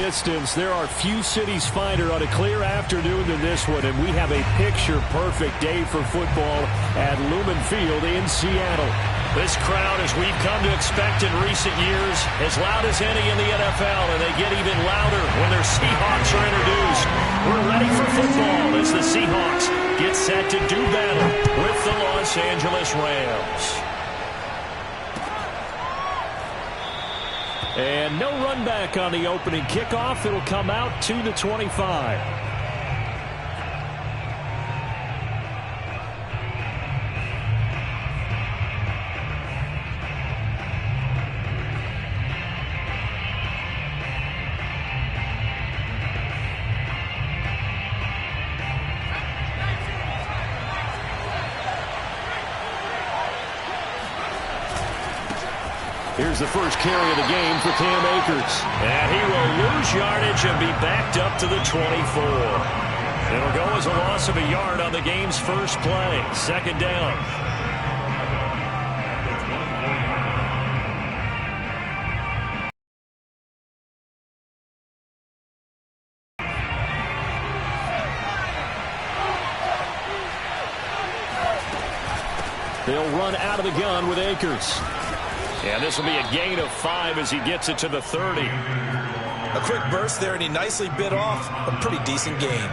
distance, there are few cities finer on a clear afternoon than this one, and we have a picture-perfect day for football at Lumen Field in Seattle. This crowd, as we've come to expect in recent years, as loud as any in the NFL, and they get even louder when their Seahawks are introduced. We're ready for football as the Seahawks get set to do battle with the Los Angeles Rams. And no run back on the opening kickoff. It'll come out to the 25. Here's the first carry of the game for Cam Akers. And he will lose yardage and be backed up to the 24. It'll go as a loss of a yard on the game's first play. Second down. They'll run out of the gun with Akers. And this will be a gain of 5 as he gets it to the 30. A quick burst there, and he nicely bit off a pretty decent gain.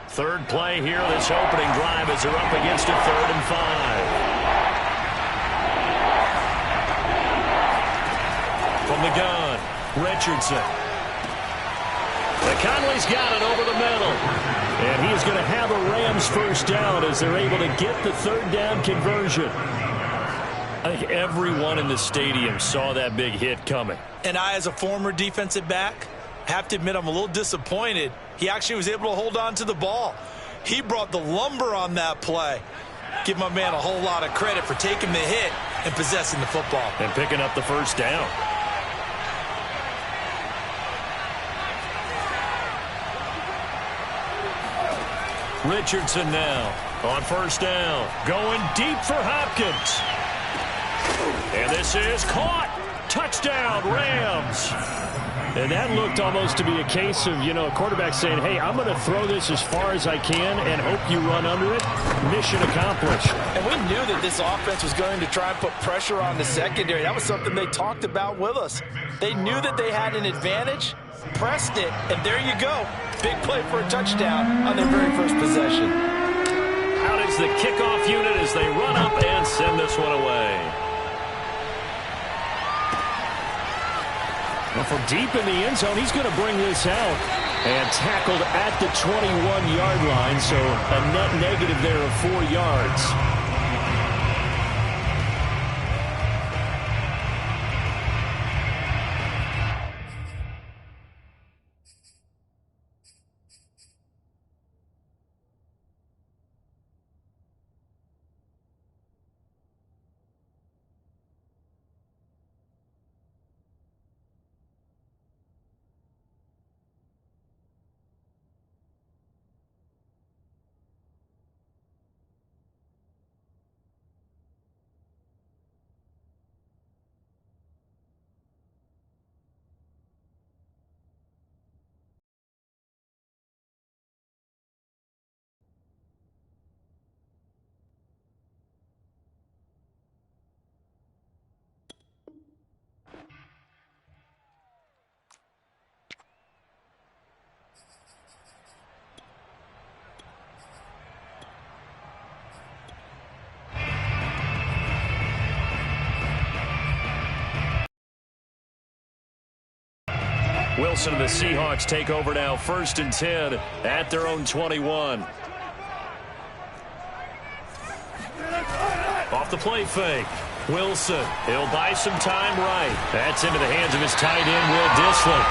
Third play here, this opening drive as they're up against a 3rd and 5. From the gun, Richardson. McConley's got it over the middle. And he is going to have a Rams first down as they're able to get the 3rd down conversion. I think everyone in the stadium saw that big hit coming. And I, as a former defensive back, have to admit I'm a little disappointed. He actually was able to hold on to the ball. He brought the lumber on that play. Give my man a whole lot of credit for taking the hit and possessing the football. And picking up the first down. Richardson now on first down. Going deep for Hopkins. And this is caught. Touchdown, Rams. And that looked almost to be a case of, a quarterback saying, hey, I'm going to throw this as far as I can and hope you run under it. Mission accomplished. And we knew that this offense was going to try and put pressure on the secondary. That was something they talked about with us. They knew that they had an advantage, pressed it, and there you go. Big play for a touchdown on their very first possession. Out is the kickoff unit as they run up and send this one away. Well, from deep in the end zone, he's going to bring this out. And tackled at the 21-yard line, so a net negative there of 4 yards. Wilson and the Seahawks take over now, 1st and 10 at their own 21. Off the play fake. Wilson, he'll buy some time right. That's into the hands of his tight end, Will Dissly.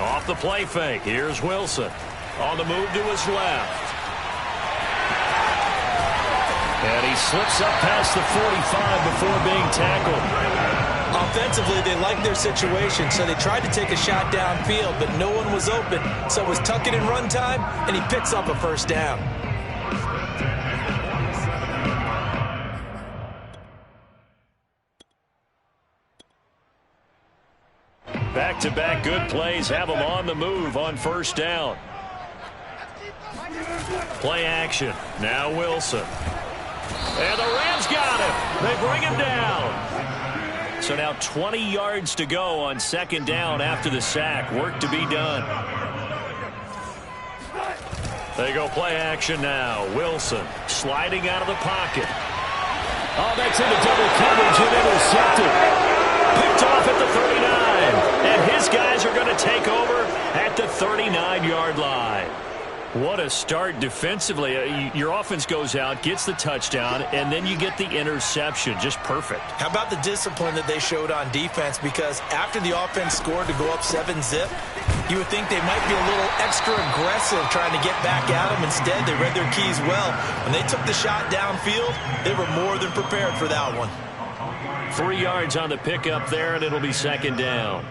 Off the play fake. Here's Wilson. On the move to his left. And he slips up past the 45 before being tackled. I'll Defensively, they liked their situation, so they tried to take a shot downfield, but no one was open. So it was tuck it and run time, and he picks up a first down. Back-to-back good plays have them on the move on first down. Play action. Now Wilson. And the Rams got him. They bring him down. So now 20 yards to go on second down after the sack. Work to be done. They go play action now. Wilson sliding out of the pocket. Oh, that's into double coverage and intercepted. Picked off at the 39. And his guys are going to take over at the 39-yard line. What a start defensively. Your offense goes out, gets the touchdown, and then you get the interception. Just perfect. How about the discipline that they showed on defense? Because after the offense scored to go up 7-zip, you would think they might be a little extra aggressive trying to get back at them. Instead, they read their keys well. When they took the shot downfield, they were more than prepared for that one. 3 yards on the pickup there, and it'll be second down.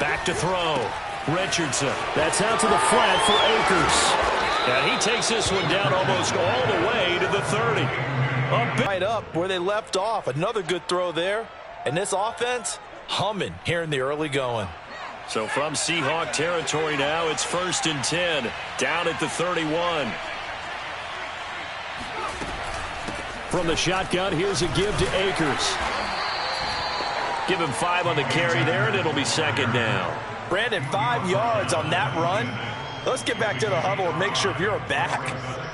Back to throw. Richardson. That's out to the flat for Akers. And he takes this one down almost all the way to the 30. Right up where they left off. Another good throw there. And this offense humming here in the early going. So from Seahawk territory now, it's 1st and 10. Down at the 31. From the shotgun, here's a give to Akers. Give him 5 on the carry there, and it'll be second down. Brandon, 5 yards on that run. Let's get back to the huddle and make sure if you're a back,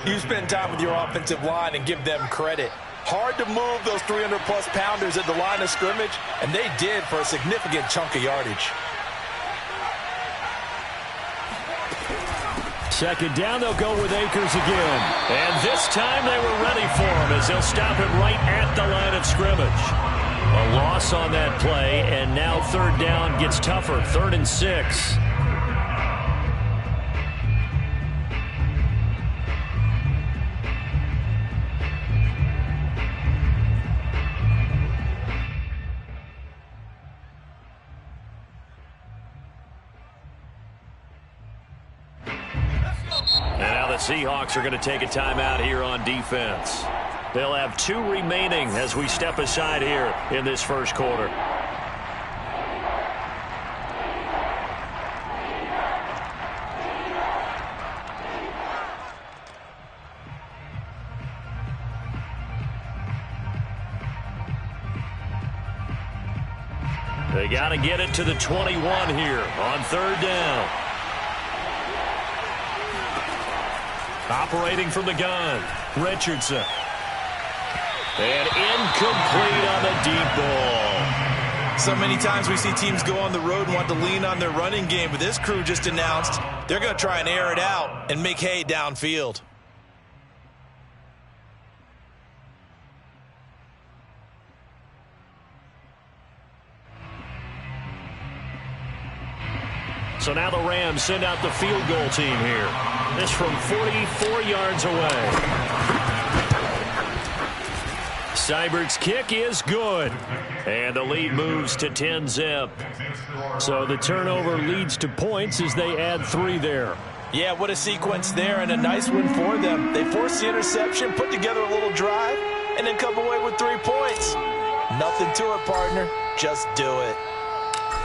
you spend time with your offensive line and give them credit. Hard to move those 300-plus pounders at the line of scrimmage, and they did for a significant chunk of yardage. Second down, they'll go with Akers again. And this time they were ready for him as they'll stop him right at the line of scrimmage. A loss on that play, and now third down gets tougher. 3rd and 6. And now the Seahawks are going to take a timeout here on defense. They'll have 2 remaining as we step aside here in this first quarter. They got to get it to the 21 here on third down. Operating from the gun, Richardson. And incomplete on the deep ball. So many times we see teams go on the road and want to lean on their running game, but this crew just announced they're going to try and air it out and make hay downfield. So now the Rams send out the field goal team here. This from 44 yards away. Seibert's kick is good. And the lead moves to 10-zip. So the turnover leads to points as they add 3 there. Yeah, what a sequence there and a nice win for them. They forced the interception, put together a little drive, and then come away with 3 points. Nothing to it, partner. Just do it.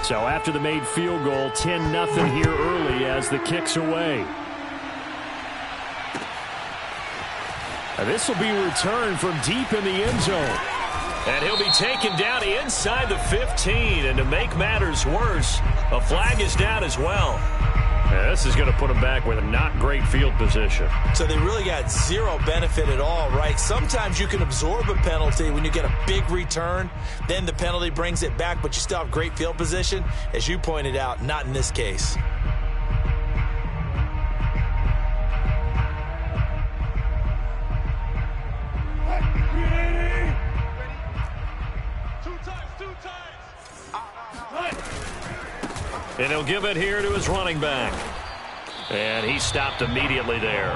So after the made field goal, 10-0 here early as the kick's away. And this will be returned from deep in the end zone. And he'll be taken down inside the 15. And to make matters worse, a flag is down as well. Yeah, this is going to put them back with a not great field position. So they really got 0 benefit at all, right? Sometimes you can absorb a penalty when you get a big return. Then the penalty brings it back, but you still have great field position. As you pointed out, not in this case. And he'll give it here to his running back. And he stopped immediately there.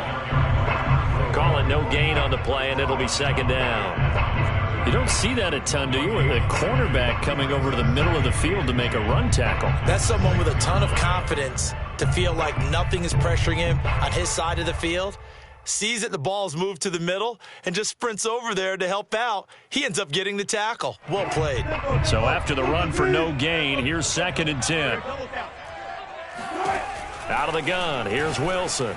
Calling no gain on the play, and it'll be second down. You don't see that a ton, do you? With a cornerback coming over to the middle of the field to make a run tackle. That's someone with a ton of confidence to feel like nothing is pressuring him on his side of the field. Sees that the ball's moved to the middle and just sprints over there to help out. He ends up getting the tackle. Well played. So after the run for no gain, here's 2nd and 10. Out of the gun, here's Wilson.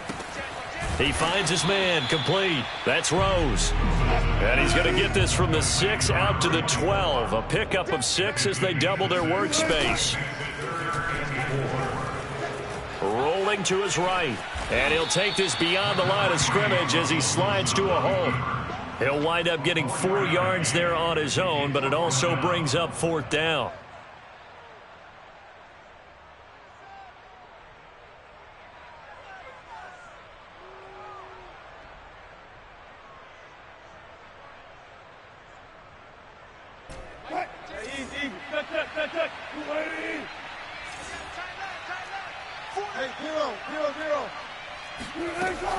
He finds his man, complete. That's Rose. And he's going to get this from the 6 out to the 12. A pickup of 6 as they double their workspace. Rolling to his right. And he'll take this beyond the line of scrimmage as he slides to a hole. He'll wind up getting 4 yards there on his own, but it also brings up 4th down.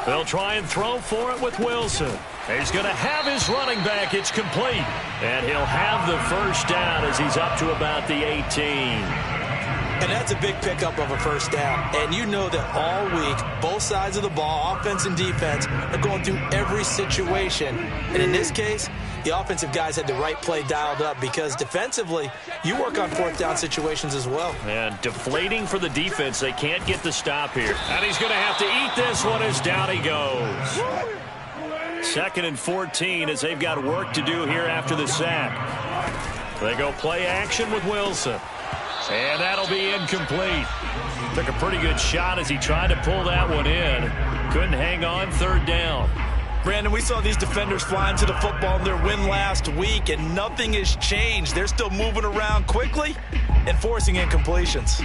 They'll try and throw for it with Wilson. He's going to have his running back. It's complete. And he'll have the first down as he's up to about the 18. And that's a big pickup of a first down. And you know that all week, both sides of the ball, offense and defense, are going through every situation. And in this case, the offensive guys had the right play dialed up because defensively, you work on 4th down situations as well. And deflating for the defense. They can't get the stop here. And he's going to have to eat this one as down he goes. 2nd and 14 as they've got work to do here after the sack. They go play action with Wilson. And that'll be incomplete. Took a pretty good shot as he tried to pull that one in. Couldn't hang on, 3rd down. Brandon, we saw these defenders flying to the football in their win last week, and nothing has changed. They're still moving around quickly and forcing incompletions.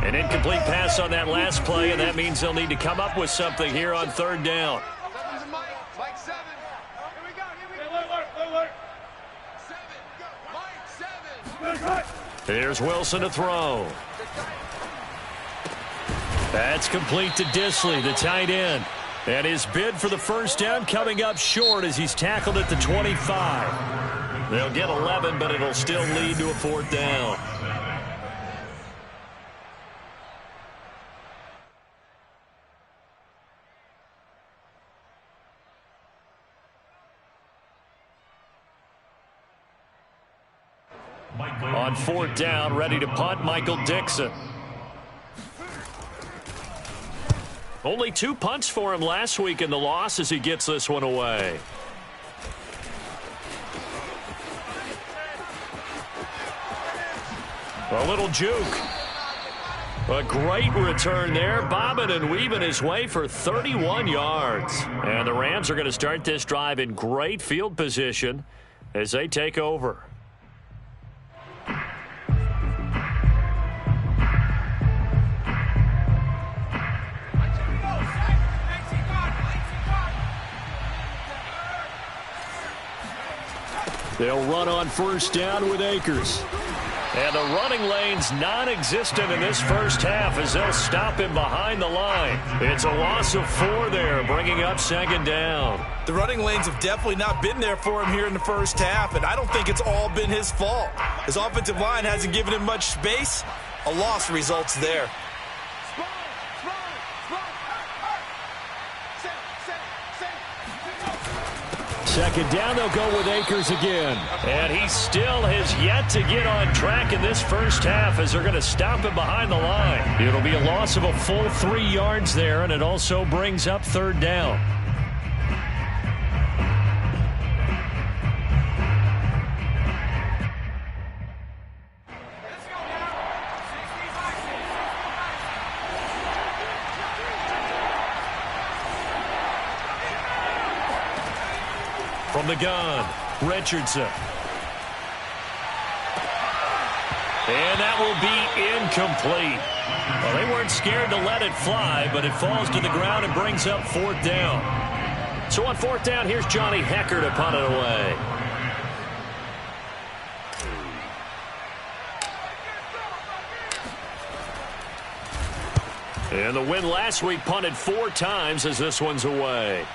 An incomplete pass on that last play, and that means they'll need to come up with something here on 3rd down. Here's Wilson to throw. That's complete to Disley, the tight end. And his bid for the first down coming up short as he's tackled at the 25. They'll get 11, but it'll still lead to a 4th down. On 4th down, ready to punt, Michael Dixon. Only 2 punts for him last week in the loss as he gets this one away. A little juke. A great return there, bobbing and weaving his way for 31 yards. And the Rams are going to start this drive in great field position as they take over. They'll run on first down with Akers. And the running lane's non-existent in this first half as they'll stop him behind the line. It's a loss of 4 there, bringing up 2nd down. The running lanes have definitely not been there for him here in the first half, and I don't think it's all been his fault. His offensive line hasn't given him much space. A loss results there. Second down, they'll go with Akers again. And he still has yet to get on track in this first half as they're going to stop him behind the line. It'll be a loss of a full 3 yards there, and it also brings up 3rd down. From the gun, Richardson. And that will be incomplete. Well, they weren't scared to let it fly, but it falls to the ground and brings up 4th down. So on 4th down, here's Johnny Hecker to punt it away. And the win last week punted 4 times as this one's away.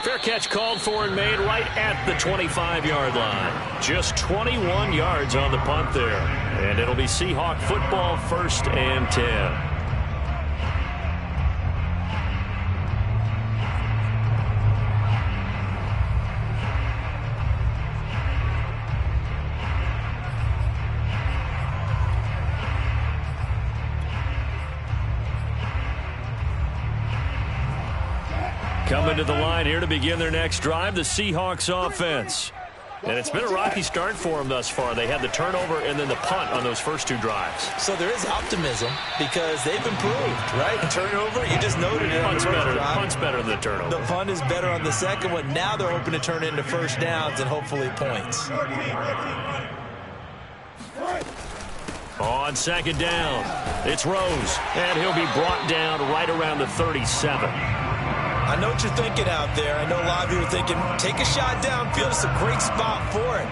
Fair catch called for and made right at the 25-yard line. Just 21 yards on the punt there. And it'll be Seahawk football, 1st and 10. Coming to the line here to begin their next drive, the Seahawks offense. And it's been a rocky start for them thus far. They had the turnover and then the punt on those first 2 drives. So there is optimism because they've improved, right? Turnover, you just noted it. Punt's better than the turnover. The punt is better on the second one. Now they're hoping to turn into first downs and hopefully points. On 2nd down, it's Rose. And he'll be brought down right around the 37. I know what you're thinking out there. I know a lot of you are thinking, take a shot downfield. It's a great spot for it.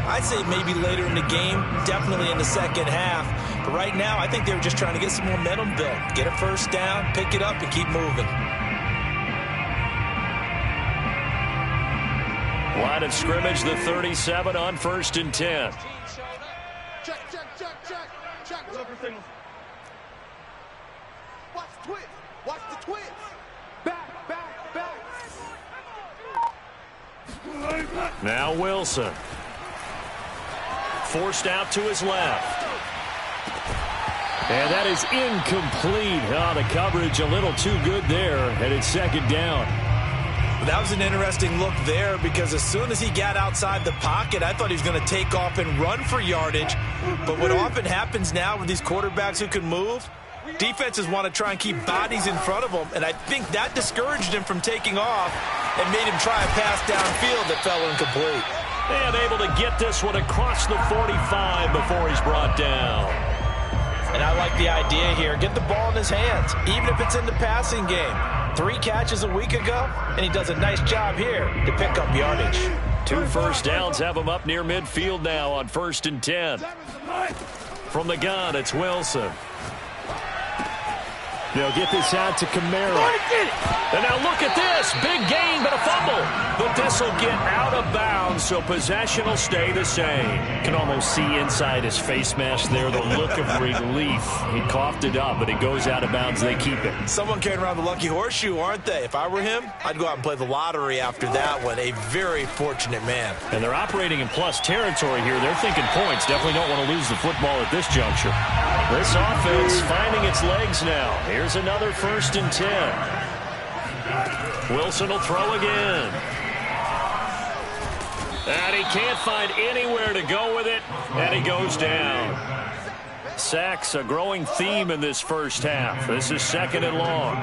I'd say maybe later in the game, definitely in the second half. But right now, I think they were just trying to get some momentum built. Get a first down, pick it up, and keep moving. Line of scrimmage, the 37 on 1st and 10. Check. Watch the twist. Watch the twist. Back. Now Wilson. Forced out to his left. And that is incomplete. Oh, the coverage a little too good there. And it's 2nd down. That was an interesting look there because as soon as he got outside the pocket, I thought he was going to take off and run for yardage. But what often happens now with these quarterbacks who can move, defenses want to try and keep bodies in front of them, and I think that discouraged him from taking off and made him try a pass downfield that fell incomplete. And able to get this one across the 45 before he's brought down. And I like the idea here. Get the ball in his hands, even if it's in the passing game. 3 catches a week ago, and he does a nice job here to pick up yardage. 2 first downs have him up near midfield now on 1st and 10. From the gun, it's Wilson. They'll get this out to Kamara. And now look at this. Big gain, but a fumble. But this will get out of bounds, so possession will stay the same. Can almost see inside his face mask there the look of relief. He coughed it up, but it goes out of bounds. They keep it. Someone carrying around the lucky horseshoe, aren't they? If I were him, I'd go out and play the lottery after that one. A very fortunate man. And they're operating in plus territory here. They're thinking points. Definitely don't want to lose the football at this juncture. This offense finding its legs now. Here's another 1st and 10. Wilson will throw again. And he can't find anywhere to go with it, and he goes down. Sacks, a growing theme in this first half. This is 2nd and long.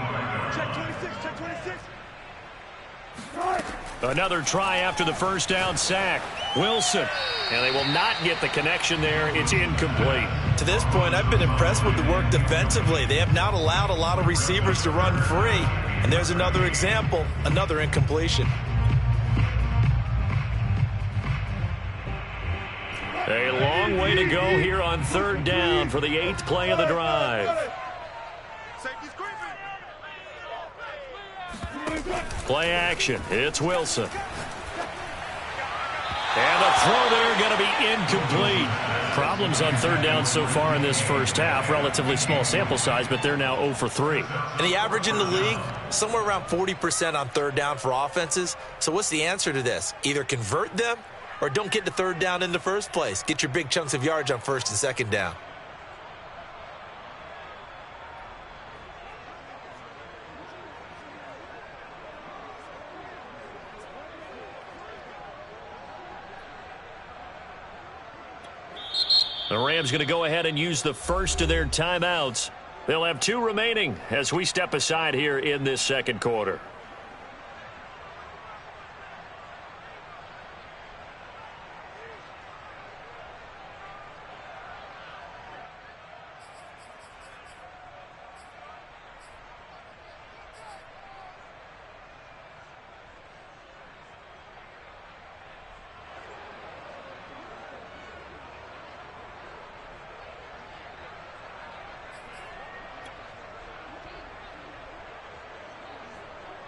Another try after the first down sack. Wilson. And they will not get the connection there. It's incomplete. To this point, I've been impressed with the work defensively. They have not allowed a lot of receivers to run free. And there's another example, another incompletion. A long way to go here on 3rd down for the 8th play of the drive. Play action. It's Wilson. And the throw there going to be incomplete. Problems on 3rd down so far in this first half. Relatively small sample size, but they're now 0 for 3. And the average in the league, somewhere around 40% on 3rd down for offenses. So what's the answer to this? Either convert them or don't get to 3rd down in the first place. Get your big chunks of yards on 1st and 2nd down. The Rams going to go ahead and use the first of their timeouts. They'll have 2 remaining as we step aside here in this 2nd quarter.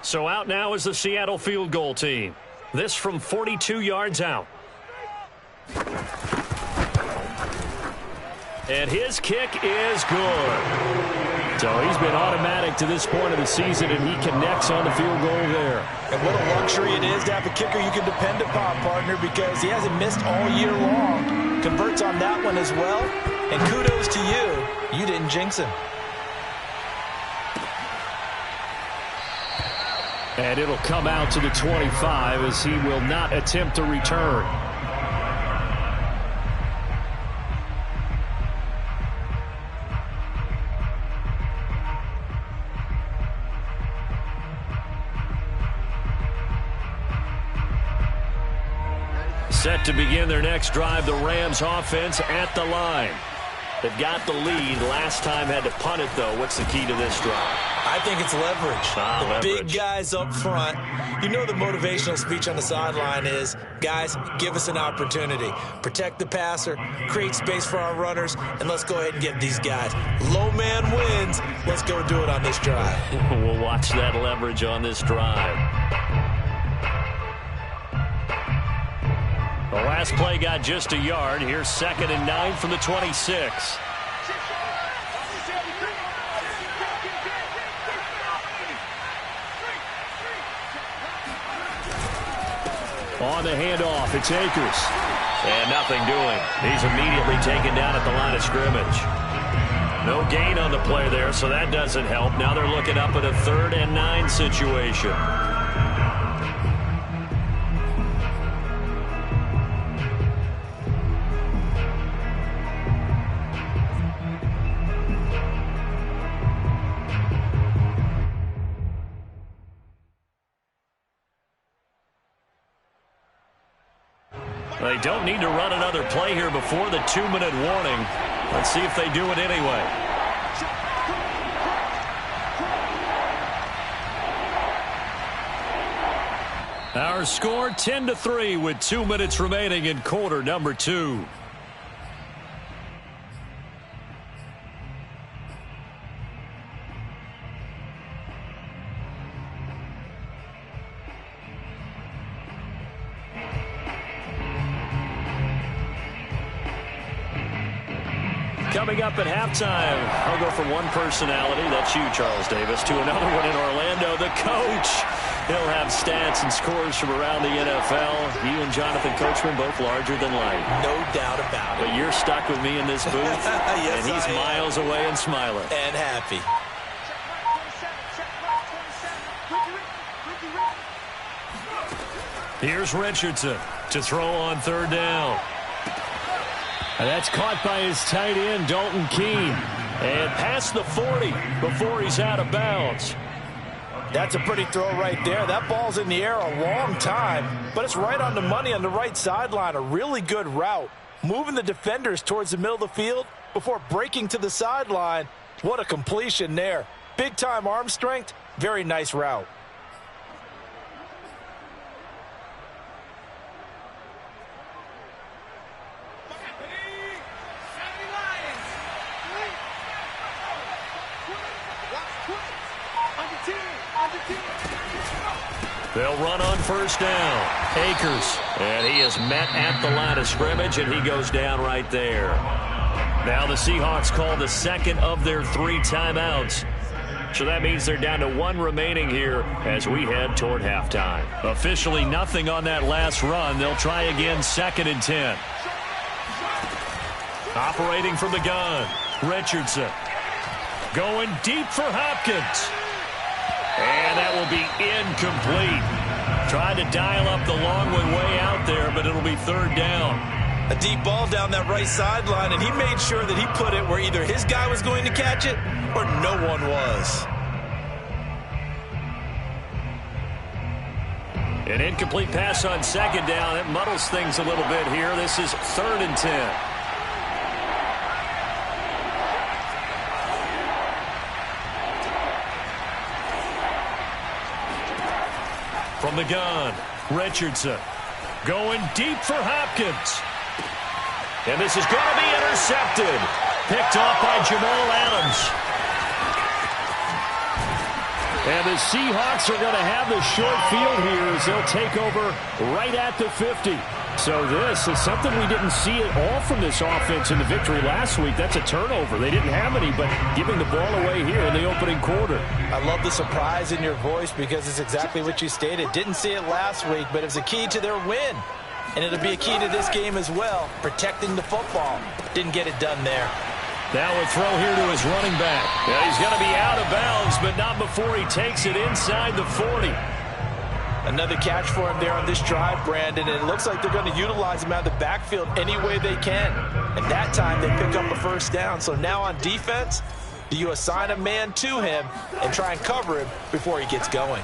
So out now is the Seattle field goal team. This from 42 yards out. And his kick is good. So he's been automatic to this point of the season, and he connects on the field goal there. And what a luxury it is to have a kicker you can depend upon, partner, because he hasn't missed all year long. Converts on that one as well. And kudos to you. You didn't jinx him. And it'll come out to the 25 as he will not attempt to return. Set to begin their next drive, the Rams offense at the line. They've got the lead. Last time had to punt it, though. What's the key to this drive? I think it's leverage. Leverage. Big guys up front. You know the motivational speech on the sideline is, guys, give us an opportunity. Protect the passer, create space for our runners, and let's go ahead and get these guys. Low man wins. Let's go do it on this drive. We'll watch that leverage on this drive. The last play got just a yard. Here's 2nd and 9 from the 26. On the handoff, it's Akers. And nothing doing. He's immediately taken down at the line of scrimmage. No gain on the play there, so that doesn't help. Now they're looking up at a 3rd and 9 situation. They don't need to run another play here before the 2-minute warning. Let's see if they do it anyway. Our score 10-3 with 2 minutes remaining in quarter number 2. Coming up at halftime, I'll go from one personality, that's you, Charles Davis, to another one in Orlando, the coach. He'll have stats and scores from around the NFL. You and Jonathan Coachman both larger than life. No doubt about it. But you're stuck with me in this booth, yes, and he's miles away and smiling. And happy. Here's Richardson to throw on 3rd down. And that's caught by his tight end, Dalton Keene. And past the 40 before he's out of bounds. That's a pretty throw right there. That ball's in the air a long time, but it's right on the money on the right sideline. A really good route. Moving the defenders towards the middle of the field before breaking to the sideline. What a completion there. Big-time arm strength. Very nice route. They'll run on 1st down. Akers. And he is met at the line of scrimmage, and he goes down right there. Now the Seahawks call the 2nd of their 3 timeouts. So that means they're down to 1 remaining here as we head toward halftime. Officially nothing on that last run. They'll try again 2nd and 10. Operating from the gun. Richardson. Going deep for Hopkins. And that will be incomplete. Tried to dial up the long one way out there, but it'll be 3rd down. A deep ball down that right sideline, and he made sure that he put it where either his guy was going to catch it or no one was. An incomplete pass on 2nd down. It muddles things a little bit here. This is 3rd and 10. From the gun, Richardson going deep for Hopkins. And this is going to be intercepted. Picked off by Jamal Adams. And the Seahawks are going to have the short field here as they'll take over right at the 50. So this is something we didn't see at all from this offense in the victory last week. That's a turnover. They didn't have any, but giving the ball away here in the opening quarter. I love the surprise in your voice because it's exactly what you stated. Didn't see it last week, but it was a key to their win. And it'll be a key to this game as well, protecting the football. Didn't get it done there. Now a throw here to his running back. Yeah, he's going to be out of bounds, but not before he takes it inside the 40. Another catch for him there on this drive, Brandon, and it looks like they're going to utilize him out of the backfield any way they can. And that time they pick up a first down. So now on defense, do you assign a man to him and try and cover him before he gets going?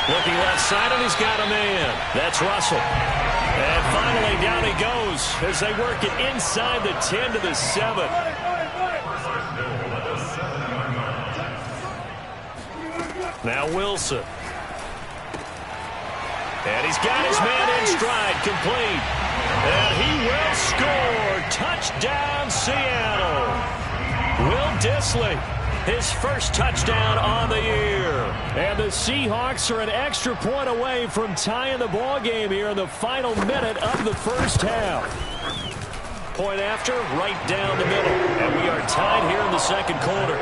Looking left side, and he's got a man. That's Russell. And finally, down he goes as they work it inside the 10 to the 7. Now Wilson. And he's got his man in stride, complete. And he will score. Touchdown, Seattle. Will Dissly. His first touchdown on the year. And the Seahawks are an extra point away from tying the ball game here in the final minute of the first half. Point after, right down the middle. And we are tied here in the second quarter.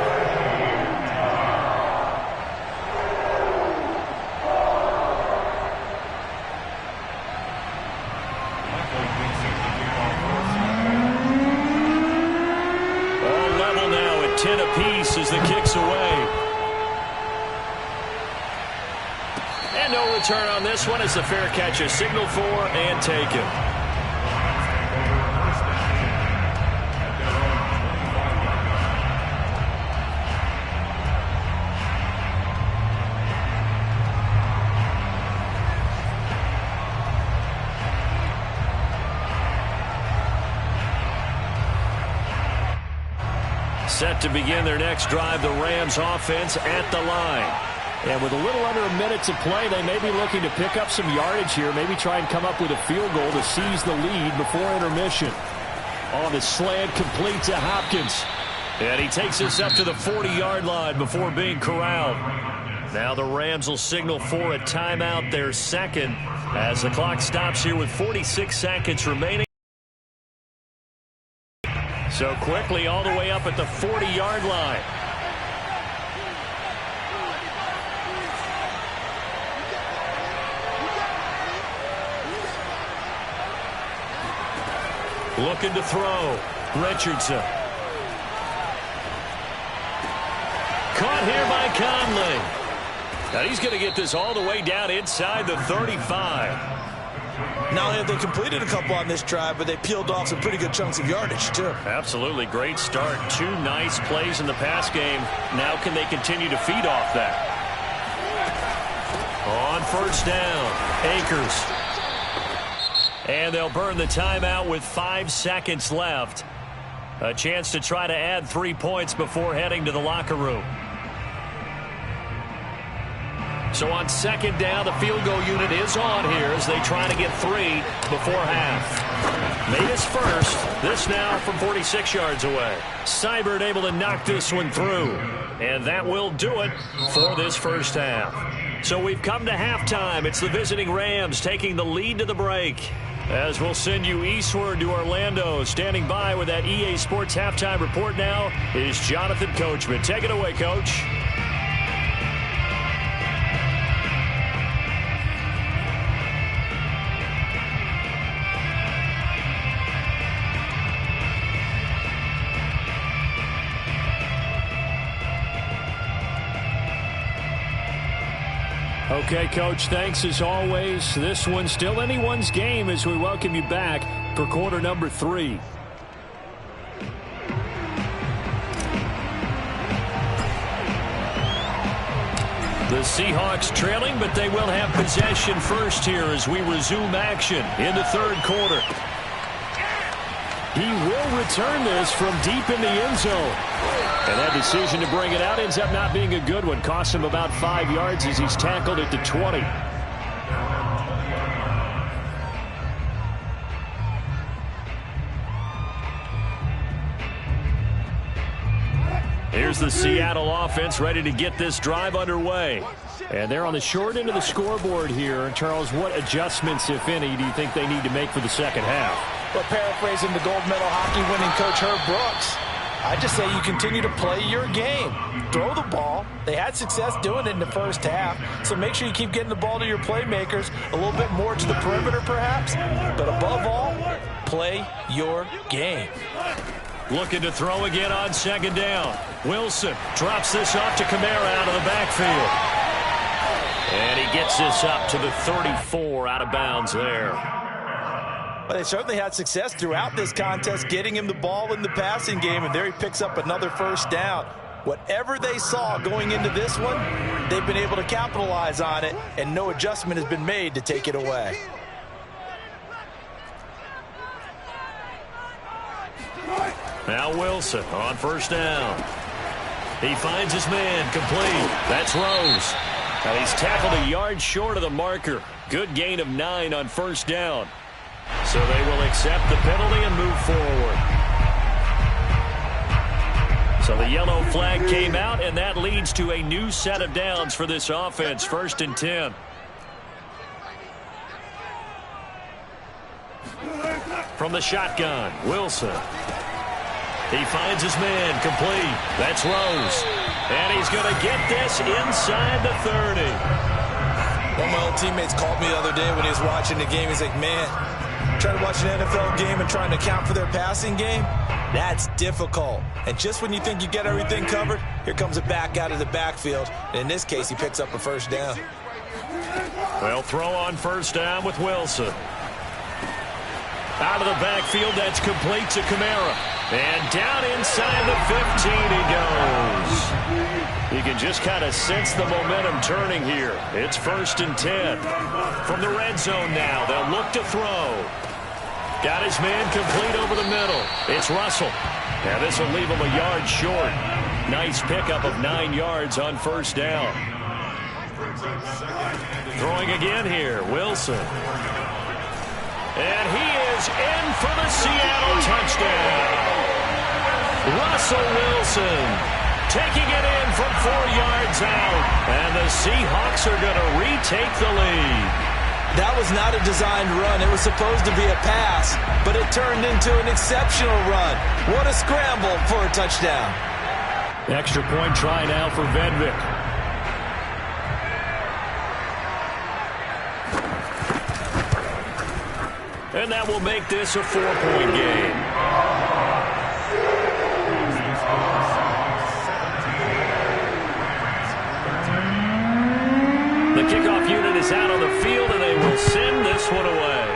All level now at 10 apiece as the kick's away. And no return on this one as the fair catch is signaled for and taken. Set to begin their next drive, the Rams offense at the line. And with a little under a minute to play, they may be looking to pick up some yardage here, maybe try and come up with a field goal to seize the lead before intermission. On the slant, complete to Hopkins. And he takes us up to the 40-yard line before being corralled. Now the Rams will signal for a timeout, their second, as the clock stops here with 46 seconds remaining. So quickly all the way up at the 40-yard line. Looking to throw. Richardson. Caught here by Conley. Now he's going to get this all the way down inside the 35. Not only have they completed a couple on this drive, but they peeled off some pretty good chunks of yardage, too. Absolutely. Great start. Two nice plays in the pass game. Now can they continue to feed off that? On first down, Akers. And they'll burn the timeout with 5 seconds left. A chance to try to add 3 points before heading to the locker room. So on second down, the field goal unit is on here as they try to get 3 before half. Made his first. This now from 46 yards away. Seibert able to knock this one through. And that will do it for this first half. So we've come to halftime. It's the visiting Rams taking the lead to the break. As we'll send you eastward to Orlando. Standing by with that EA Sports halftime report now is Jonathan Coachman. Take it away, Coach. Okay, Coach, thanks as always. This one's still anyone's game as we welcome you back for quarter number 3. The Seahawks trailing, but they will have possession first here as we resume action in the third quarter. He will return this from deep in the end zone. And that decision to bring it out ends up not being a good one. Cost him about 5 yards as he's tackled at the 20. Here's the Seattle offense ready to get this drive underway. And they're on the short end of the scoreboard here. And Charles, what adjustments, if any, do you think they need to make for the second half? Well, paraphrasing the gold medal hockey winning coach Herb Brooks, I just say you continue to play your game. Throw the ball. They had success doing it in the first half, so make sure you keep getting the ball to your playmakers, a little bit more to the perimeter perhaps, but above all, play your game. Looking to throw again on second down. Wilson drops this off to Kamara out of the backfield. And he gets this up to the 34 out of bounds there. Well, they certainly had success throughout this contest getting him the ball in the passing game, and there he picks up another first down. Whatever they saw going into this one, they've been able to capitalize on it, and no adjustment has been made to take it away. Now Wilson on first down. He finds his man complete. That's Rose. And he's tackled a yard short of the marker. Good gain of 9 on first down. So they will accept the penalty and move forward. So the yellow flag came out, and that leads to a new set of downs for this offense. 1st and 10. From the shotgun, Wilson. He finds his man complete. That's Rose. And he's going to get this inside the 30. One of my old teammates called me the other day when he was watching the game. He's like, man, trying to watch an NFL game and trying to account for their passing game, that's difficult. And just when you think you get everything covered, here comes a back out of the backfield. And in this case, he picks up a first down. Well, throw on first down with Wilson. Out of the backfield, that's complete to Kamara. And down inside the 15 he goes. You can just kind of sense the momentum turning here. It's 1st and 10. From the red zone now, they'll look to throw. Got his man complete over the middle. It's Russell. Now this will leave him a yard short. Nice pickup of 9 yards on first down. Throwing again here, Wilson. And he is in for the Seattle touchdown. Russell Wilson taking it in from 4 yards out. And the Seahawks are going to retake the lead. That was not a designed run. It was supposed to be a pass, but it turned into an exceptional run. What a scramble for a touchdown. Extra point try now for Vedvik. And that will make this a 4-point game. The kickoff unit is out on the field, and they will send this one away.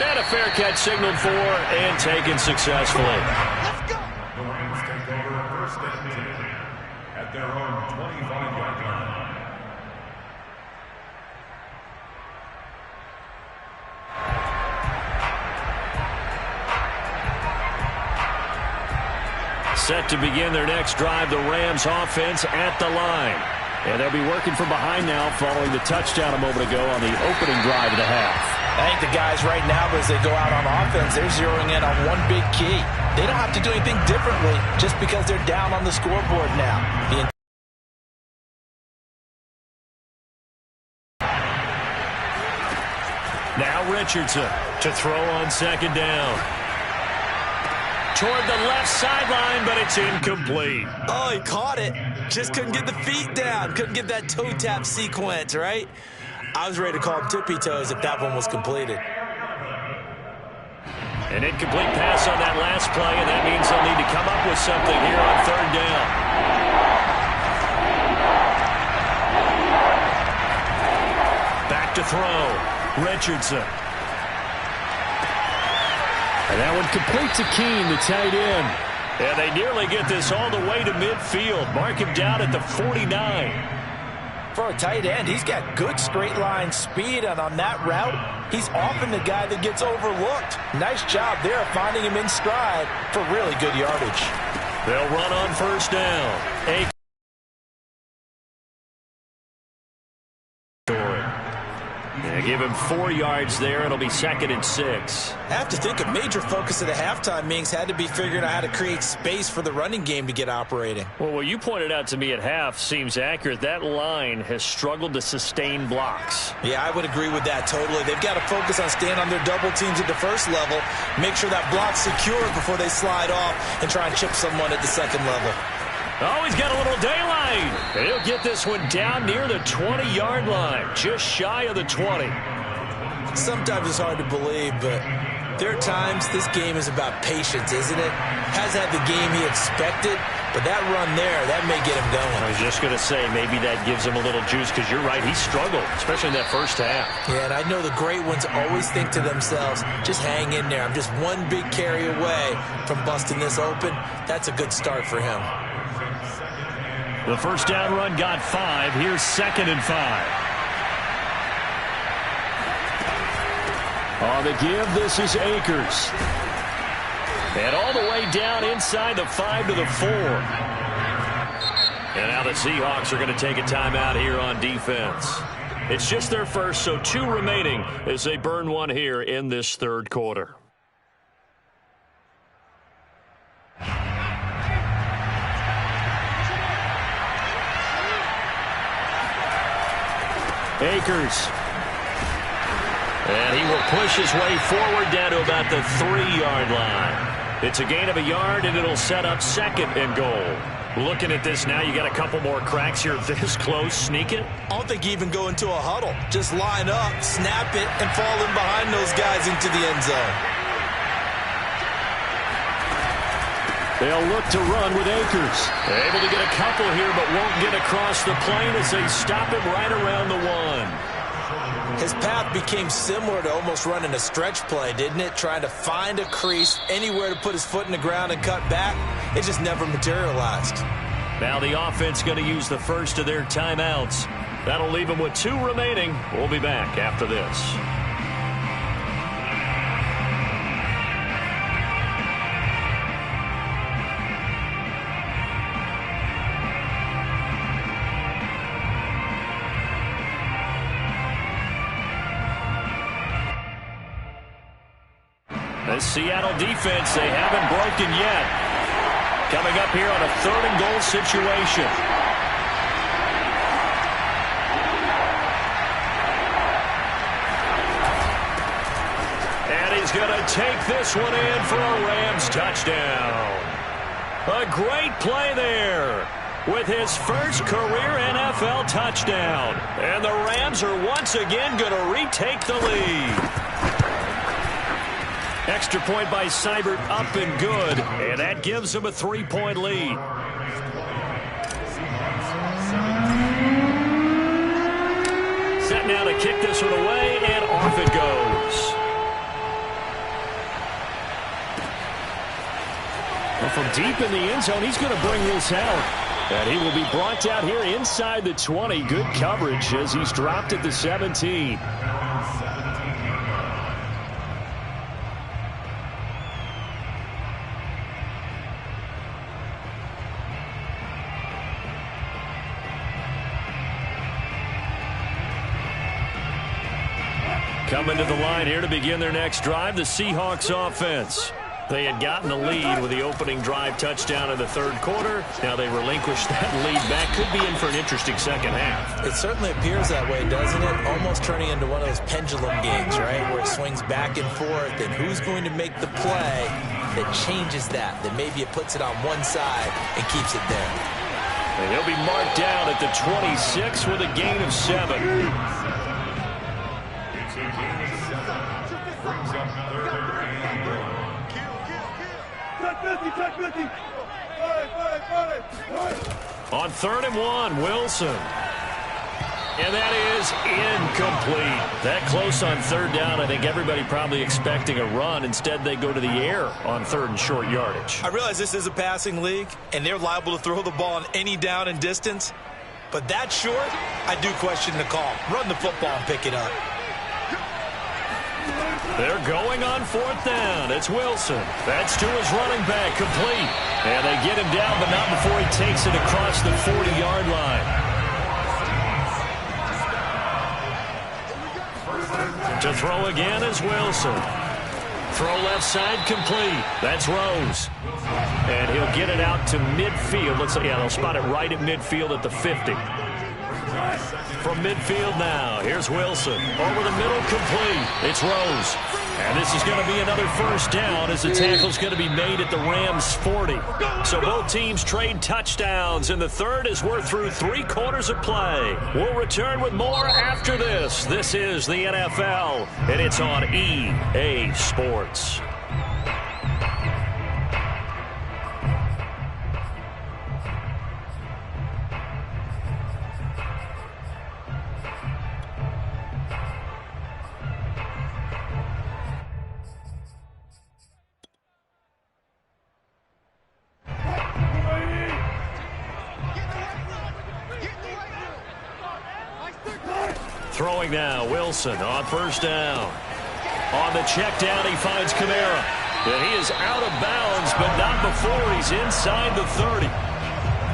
And a fair catch signaled for and taken successfully. Let's go. The Rams take over 1st and 10 at their own 25-yard line. Set to begin their next drive, the Rams offense at the line. And they'll be working from behind now following the touchdown a moment ago on the opening drive of the half. I think the guys right now, as they go out on offense, they're zeroing in on one big key. They don't have to do anything differently just because they're down on the scoreboard now. Now Richardson to throw on second down. Toward the left sideline, but it's incomplete. Oh, he caught it. Just couldn't get the feet down. Couldn't get that toe tap sequence, right? I was ready to call him tippy toes if that one was completed. An incomplete pass on that last play, and that means they'll need to come up with something here on third down. Back to throw. Richardson. And that one complete to Keene, the tight end. And they nearly get this all the way to midfield. Mark him down at the 49. For a tight end, he's got good straight line speed, and on that route, he's often the guy that gets overlooked. Nice job there of finding him in stride for really good yardage. They'll run on first down. They give him 4 yards there. It'll be 2nd and 6. I have to think a major focus of the halftime meetings had to be figuring out how to create space for the running game to get operating. Well, what you pointed out to me at half seems accurate. That line has struggled to sustain blocks. Yeah, I would agree with that totally. They've got to focus on staying on their double teams at the first level, make sure that block's secure before they slide off and try and chip someone at the second level. Oh, he's got a little daylight. And he'll get this one down near the 20-yard line, just shy of the 20. Sometimes it's hard to believe, but there are times this game is about patience, isn't it? Hasn't had the game he expected, but that run there, that may get him going. I was just going to say, maybe that gives him a little juice, because you're right, he struggled, especially in that first half. Yeah, and I know the great ones always think to themselves, just hang in there. I'm just one big carry away from busting this open. That's a good start for him. The first down run got 5. Here's 2nd and 5. On the give, this is Akers. And all the way down inside the 5 to the 4. And now the Seahawks are going to take a timeout here on defense. It's just their first, so 2 remaining as they burn one here in this third quarter. Akers. And he will push his way forward down to about the 3-yard line. It's a gain of a yard, and it'll set up 2nd and goal. Looking at this now, you got a couple more cracks here this close. Sneak it? I don't think you even go into a huddle. Just line up, snap it, and fall in behind those guys into the end zone. They'll look to run with Akers. Able to get a couple here, but won't get across the plane as they stop him right around the 1. His path became similar to almost running a stretch play, didn't it? Trying to find a crease, anywhere to put his foot in the ground and cut back. It just never materialized. Now the offense going to use the first of their timeouts. That'll leave them with 2 remaining. We'll be back after this. The Seattle defense, they haven't broken yet. Coming up here on a 3rd and goal situation. And he's going to take this one in for a Rams touchdown. A great play there with his first career NFL touchdown. And the Rams are once again going to retake the lead. Extra point by Seibert, up and good. And that gives him a 3-point lead. Set now to kick this one away, and off it goes. Well, from deep in the end zone, he's going to bring this out. And he will be brought down here inside the 20. Good coverage as he's dropped at the 17. Coming to the line here to begin their next drive, the Seahawks offense. They had gotten the lead with the opening drive touchdown in the 3rd quarter. Now they relinquish that lead back. Could be in for an interesting second half. It certainly appears that way, doesn't it? Almost turning into one of those pendulum games, right? Where it swings back and forth, and who's going to make the play that changes that maybe it puts it on one side and keeps it there. And he'll be marked down at the 26 with a gain of 7. On 3rd and 1, Wilson. And that is incomplete. That close on 3rd down. I think everybody probably expecting a run. Instead, they go to the air on 3rd and short yardage. I realize this is a passing league, and they're liable to throw the ball on any down and distance. But that short, I do question the call. Run the football and pick it up. They're going on 4th down. It's Wilson. That's to his running back, complete. And they get him down, but not before he takes it across the 40-yard line. To throw again is Wilson. Throw left side complete. That's Rose. And he'll get it out to midfield. Looks like, yeah, they'll spot it right at midfield at the 50. From midfield now, here's Wilson. Over the middle, complete. It's Rose. And this is going to be another first down as the tackle's going to be made at the Rams' 40. So both teams trade touchdowns, and the third as we're through 3 quarters of play. We'll return with more after this. This is the NFL, and it's on EA Sports. Throwing now, Wilson on first down. On the check down, he finds Kamara. And he is out of bounds, but not before he's inside the 30.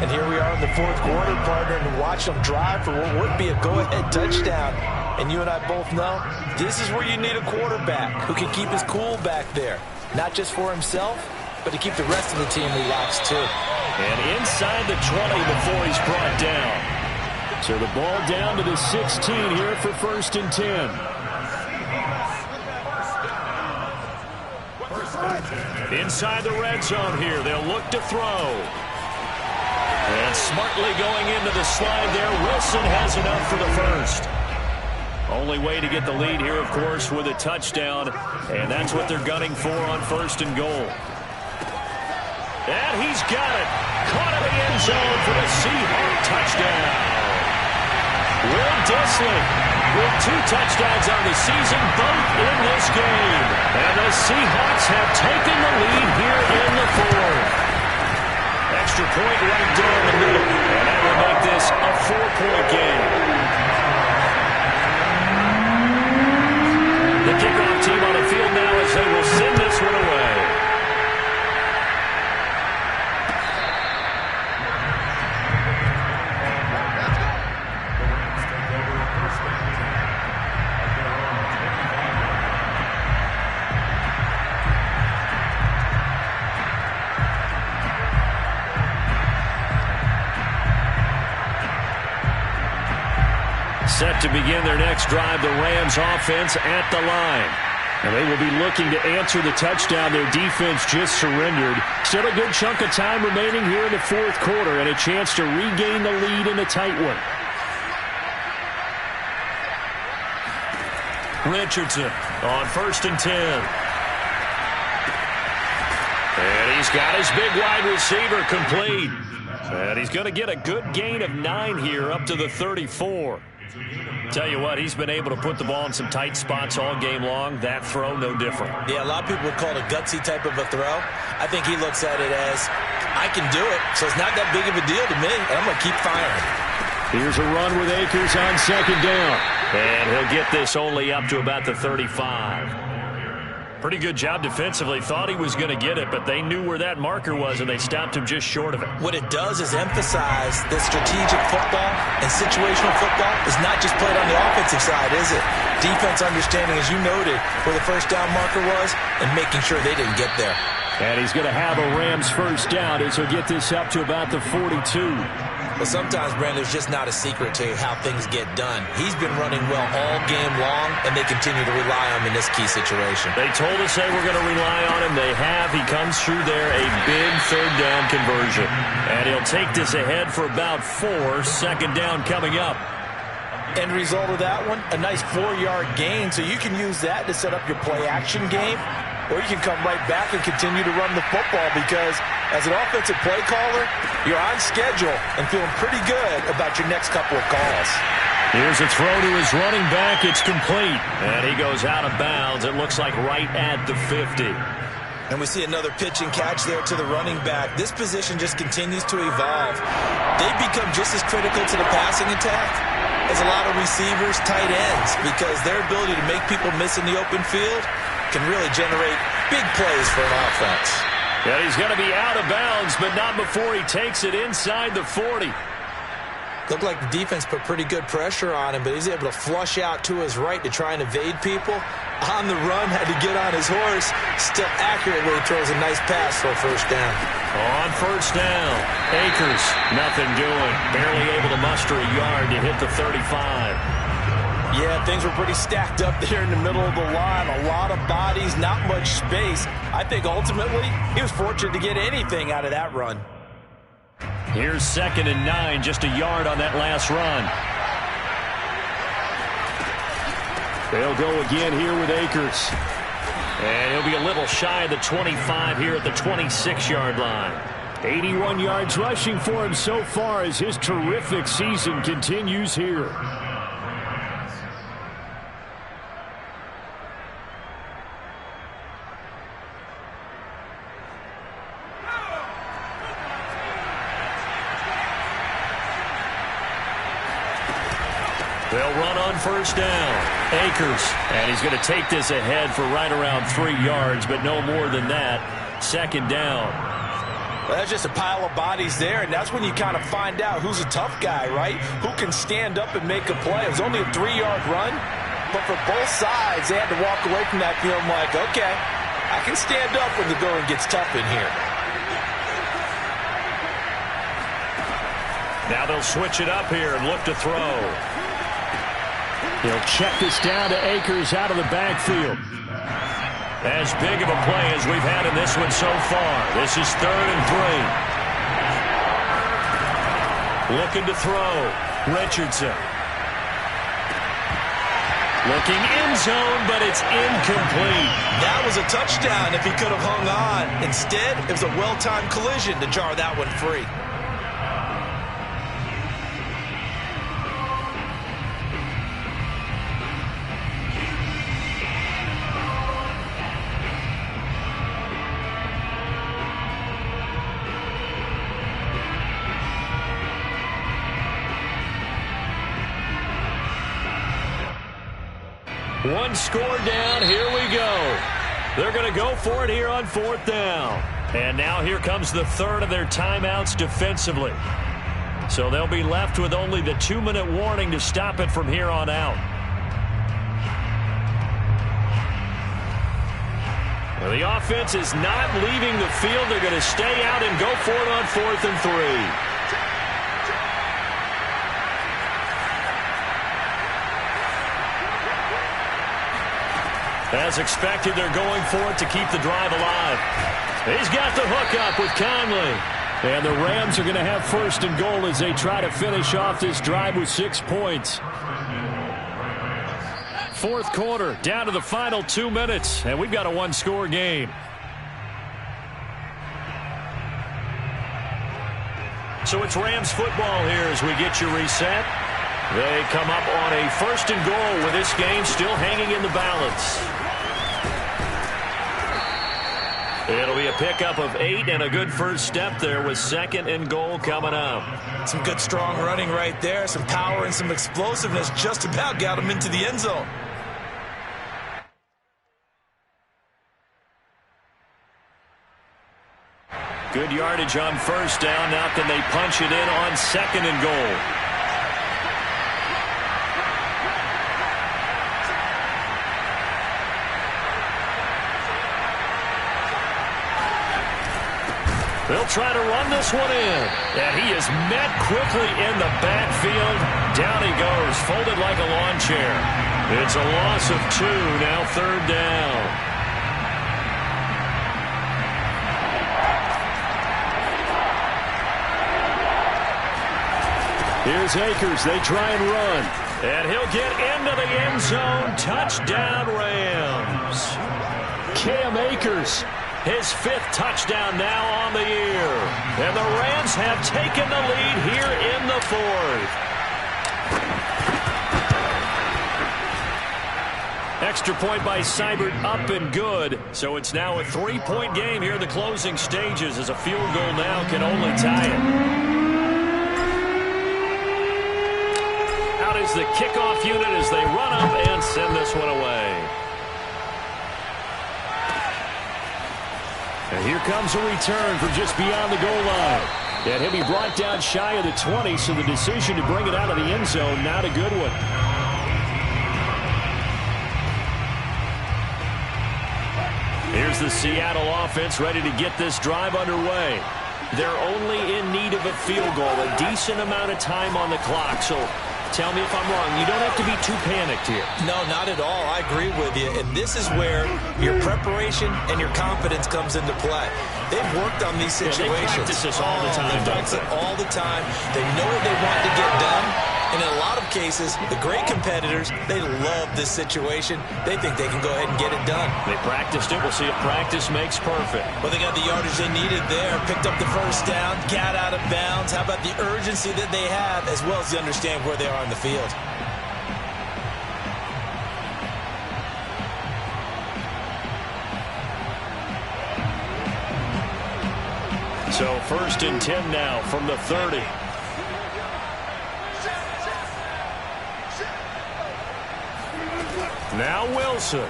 And here we are in the 4th quarter, partner, and watch them drive for what would be a go-ahead touchdown. And you and I both know this is where you need a quarterback who can keep his cool back there. Not just for himself, but to keep the rest of the team relaxed too. And inside the 20 before he's brought down. So the ball down to the 16 here for 1st and 10. Inside the red zone here. They'll look to throw. And smartly going into the slide there. Wilson has enough for the first. Only way to get the lead here, of course, with a touchdown. And that's what they're gunning for on 1st and goal. And he's got it. Caught in the end zone for the Seahawks touchdown. Will Dissly with 2 touchdowns on the season, both in this game. And the Seahawks have taken the lead here in the 4th. Extra point right down the middle. And that will make this a 4-point game. The kickoff team on the field now as they will send this one away. Set to begin their next drive, the Rams offense at the line. And they will be looking to answer the touchdown their defense just surrendered. Still a good chunk of time remaining here in the 4th quarter and a chance to regain the lead in a tight one. Richardson on 1st and 10. And he's got his big wide receiver complete. And he's going to get a good gain of 9 here up to the 34. Tell you what, he's been able to put the ball in some tight spots all game long. That throw, no different. Yeah, a lot of people would call it a gutsy type of a throw. I think he looks at it as, I can do it, so it's not that big of a deal to me, and I'm going to keep firing. Here's a run with Akers on 2nd down. And he'll get this only up to about the 35. Pretty good job defensively. Thought he was going to get it, but they knew where that marker was, and they stopped him just short of it. What it does is emphasize that strategic football and situational football is not just played on the offensive side, is it? Defense understanding, as you noted, where the first down marker was and making sure they didn't get there. And he's going to have a Rams first down as he'll get this up to about the 42. Well, sometimes, Brandon, there's just not a secret to how things get done. He's been running well all game long, and they continue to rely on him in this key situation. They told us they were going to rely on him. They have. He comes through there, a big 3rd down conversion. And he'll take this ahead for about 4. 2nd down coming up. End result of that one, a nice 4-yard gain, so you can use that to set up your play-action game, or you can come right back and continue to run the football because as an offensive play caller, you're on schedule and feeling pretty good about your next couple of calls. Here's a throw to his running back. It's complete. And he goes out of bounds. It looks like right at the 50. And we see another pitch and catch there to the running back. This position just continues to evolve. They become just as critical to the passing attack as a lot of receivers, tight ends, because their ability to make people miss in the open field can really generate big plays for an offense. Yeah, he's going to be out of bounds, but not before he takes it inside the 40. Looked like the defense put pretty good pressure on him, but he's able to flush out to his right to try and evade people. On the run, had to get on his horse. Still accurately throws a nice pass for a first down. On first down, Akers, nothing doing. Barely able to muster a yard to hit the 35. Yeah, things were pretty stacked up there in the middle of the line. A lot of bodies, not much space. I think ultimately he was fortunate to get anything out of that run. Here's 2nd and 9, just a yard on that last run. They'll go again here with Akers. And he'll be a little shy of the 25 here at the 26-yard line. 81 yards rushing for him so far as his terrific season continues here. They'll run on first down. Akers, and he's going to take this ahead for right around 3 yards, but no more than that. 2nd down. Well, that's just a pile of bodies there, and that's when you kind of find out who's a tough guy, right? Who can stand up and make a play. It was only a 3-yard run, but for both sides, they had to walk away from that feeling like, okay, I can stand up when the going gets tough in here. Now they'll switch it up here and look to throw. He'll check this down to Akers out of the backfield. As big of a play as we've had in this one so far. This is 3rd and 3. Looking to throw. Richardson. Looking end zone, but it's incomplete. That was a touchdown if he could have hung on. Instead, it was a well-timed collision to jar that one free. One score down, here we go. They're going to go for it here on 4th down. And now here comes the 3rd of their timeouts defensively. So they'll be left with only the 2-minute warning to stop it from here on out. Well, the offense is not leaving the field. They're going to stay out and go for it on 4th and 3. As expected, they're going for it to keep the drive alive. He's got the hook up with Conley. And the Rams are going to have 1st and goal as they try to finish off this drive with 6 points. 4th quarter, down to the final 2 minutes, and we've got a 1-score game. So it's Rams football here as we get you reset. They come up on a 1st and goal with this game still hanging in the balance. It'll be a pickup of 8 and a good first step there with 2nd and goal coming up. Some good strong running right there. Some power and some explosiveness just about got him into the end zone. Good yardage on first down. Now can they punch it in on 2nd and goal? They'll try to run this one in. And he is met quickly in the backfield. Down he goes, folded like a lawn chair. It's a loss of 2, now 3rd down. Here's Akers. They try and run. And he'll get into the end zone. Touchdown, Rams. Cam Akers. His 5th touchdown now on the year. And the Rams have taken the lead here in the 4th. Extra point by Seibert, up and good. So it's now a 3-point game here in the closing stages as a field goal now can only tie it. Out is the kickoff unit as they run up and send this one away. And here comes a return from just beyond the goal line. And he'll be brought down shy of the 20, so the decision to bring it out of the end zone, not a good one. Here's the Seattle offense ready to get this drive underway. They're only in need of a field goal, a decent amount of time on the clock. So tell me if I'm wrong. You don't have to be too panicked here. No, not at all. I agree with you. And this is where your preparation and your confidence comes into play. They've worked on these situations. They practice this all the time. They practice it all the time. They know what they want to get done. And in a lot of cases, the great competitors, they love this situation. They think they can go ahead and get it done. They practiced it. We'll see if practice makes perfect. Well, they got the yardage they needed there. Picked up the first down, got out of bounds. How about the urgency that they have, as well as to understand where they are on the field? So 1st and 10 now from the 30. Now Wilson.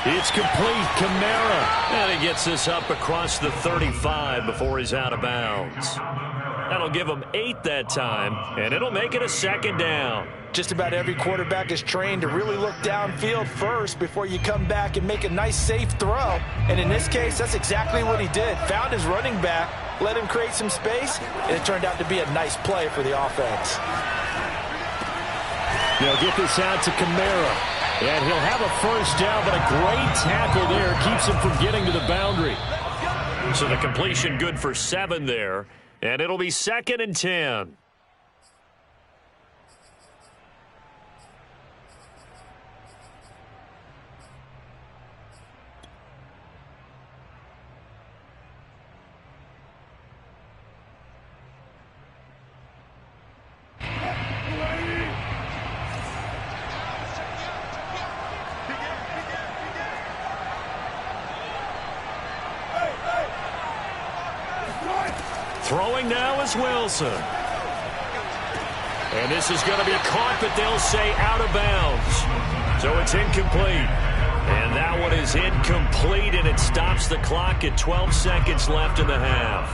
It's complete. Kamara. And he gets this up across the 35 before he's out of bounds. That'll give him 8 that time, and it'll make it a 2nd down. Just about every quarterback is trained to really look downfield first before you come back and make a nice, safe throw. And in this case, that's exactly what he did. Found his running back, let him create some space, and it turned out to be a nice play for the offense. They'll get this out to Kamara. And he'll have a first down, but a great tackle there keeps him from getting to the boundary. So the completion good for 7 there. And it'll be 2nd and 10. Throwing now is Wilson. And this is going to be caught, but they'll say out of bounds. So it's incomplete. And that one is incomplete, and it stops the clock at 12 seconds left in the half.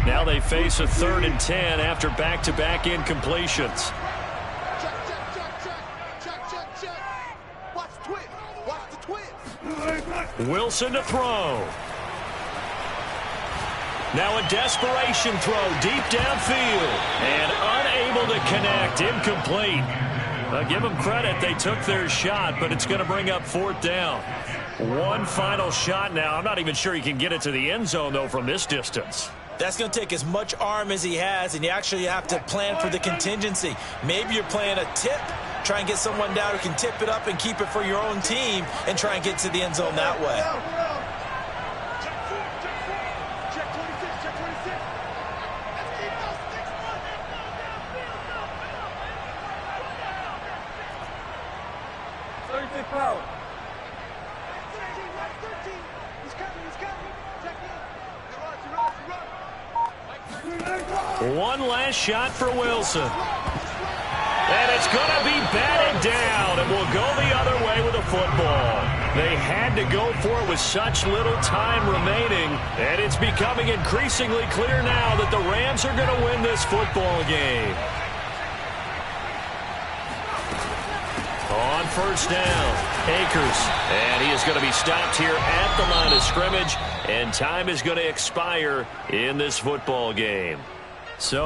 Now they face a 3rd and 10 after back-to-back incompletions. Check. Watch the twitch. Watch the twitch. Wilson to throw. Now a desperation throw deep downfield. And unable to connect. Incomplete. Give them credit. They took their shot, but it's going to bring up 4th down. One final shot now. I'm not even sure he can get it to the end zone, though, from this distance. That's going to take as much arm as he has, and you actually have to plan for the contingency. Maybe you're playing a tip. Try and get someone down who can tip it up and keep it for your own team and try and get to the end zone that way. One last shot for Wilson. And it's going to be batted down, and will go the other way with the football. They had to go for it with such little time remaining, and it's becoming increasingly clear now that the Rams are going to win this football game. On 1st down, Akers. And he is going to be stopped here at the line of scrimmage, and time is going to expire in this football game. So